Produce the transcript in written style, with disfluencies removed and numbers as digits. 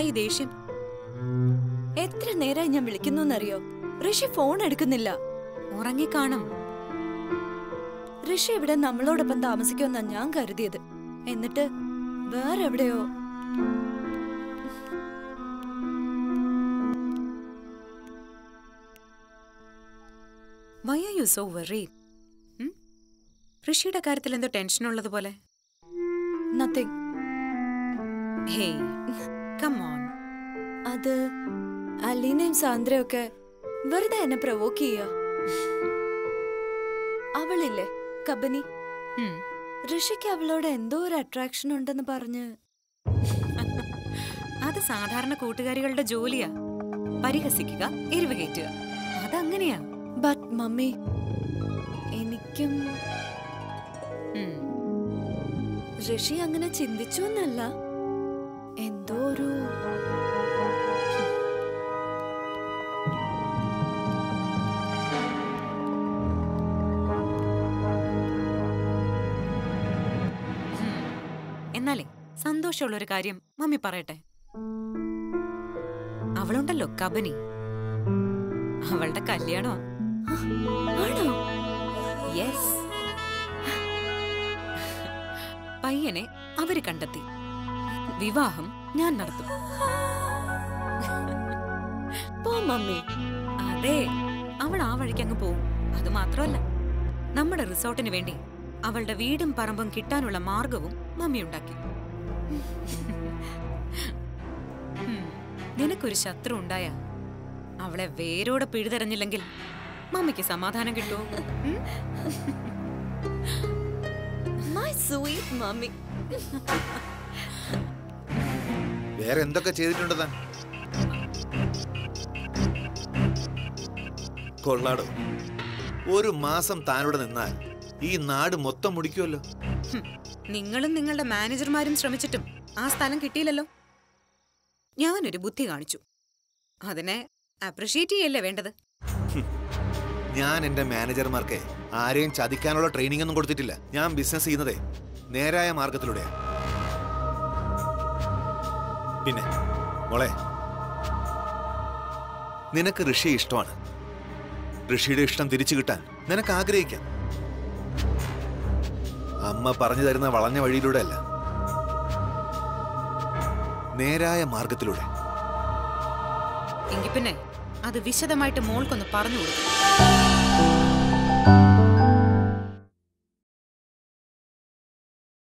ഈ ദേഷ്യം? എത്ര നേരമായി ഞാൻ വിളിക്കുന്നറിയോ? ഋഷി ഫോൺ എടുക്കുന്നില്ല. ഉറങ്ങിക്കാണും. ഋഷി ഇവിടെ നമ്മളോടൊപ്പം താമസിക്കുമെന്നാ ഞാൻ കരുതിയത്. എന്നിട്ട് വേറെ എവിടെയോ. Why are you so worried? ഋഷിയുടെ കാര്യത്തിൽ എന്തോ ടെൻഷൻ ഉള്ളതുപോലെ. Nothing. Hey, come on. അത് അലീനയും സാന്ദ്രയൊക്കെ വെറുതെ എന്നെ പ്രവോക്ക് ചെയ്യാ. അവളില്ലേ കബനി, ഋഷിക്ക് അവളോട് എന്തോ ഒരു അട്രാക്ഷൻ ഉണ്ടെന്ന് പറഞ്ഞ്. അത് സാധാരണ കൂട്ടുകാരികളുടെ ജോലിയാ. പരിഹസിക്കുക, എരിവ് കയറ്റുക, അതങ്ങനെയാ. ബട്ട് മമ്മി, എനിക്കും ഋഷി അങ്ങനെ ചിന്തിച്ചു എന്നല്ല, എന്തോ ഒരു എന്നാലേ സന്തോഷമുള്ളൊരു കാര്യം മമ്മി പറയട്ടെ. അവളുണ്ടല്ലോ കബനി, അവളുടെ കല്യാണോ? ആണോ? യെസ്. പയ്യനെ അവര് കണ്ടെത്തി. വിവാഹം ഞാൻ നടത്തും. പോ മമ്മി. അതെ, അവൾ ആ വഴിക്ക് അങ്ങ് പോവും. അത് മാത്രമല്ല, നമ്മുടെ റിസോർട്ടിന് വേണ്ടി അവളുടെ വീടും പറമ്പും കിട്ടാനുള്ള മാർഗവും മമ്മി ഉണ്ടാക്കി. നിനക്കൊരു ശത്രു ഉണ്ടായ അവളെ വേരോടെ പിഴുതെറിഞ്ഞില്ലെങ്കിൽ മമ്മിക്ക് സമാധാനം കിട്ടുമോ? My sweet mommy. വേറെ എന്തൊക്കെ ചെയ്തിട്ടുണ്ട് താൻ? കൊള്ളാടോ, ഒരു മാസം താനോടെ നിന്നാൽ ഈ നാട് മൊത്തം മുടിക്കുമല്ലോ. നിങ്ങളും നിങ്ങളുടെ മാനേജർമാരും ശ്രമിച്ചിട്ടും ആ സ്ഥലം കിട്ടിയില്ലല്ലോ. ഞാനൊരു ബുദ്ധി കാണിച്ചു. അതിനെ അപ്രിഷിയേറ്റ് ചെയ്യല്ലേ വേണ്ടത്? ഞാൻ എന്റെ മാനേജർമാർക്ക് ആരെയും ചതിക്കാനുള്ള ട്രെയിനിങ് ഒന്നും കൊടുത്തിട്ടില്ല. ഞാൻ ബിസിനസ് ചെയ്യുന്നതേ നേരായ മാർഗത്തിലൂടെയാ. പിന്നെ മോളെ, നിനക്ക് ഋഷി ഇഷ്ടമാണ്. ഋഷിയുടെ ഇഷ്ടം തിരിച്ചു കിട്ടാൻ നിനക്ക് ആഗ്രഹിക്കാം. അമ്മ പറഞ്ഞു തരുന്ന വളഞ്ഞ വഴിയിലൂടെ അല്ല, നേരായ മാർഗത്തിലൂടെ. എങ്കിൽ പിന്നെ അത് വിശദമായിട്ട് മോൾക്കൊന്ന് പറഞ്ഞു കൊടുക്കും.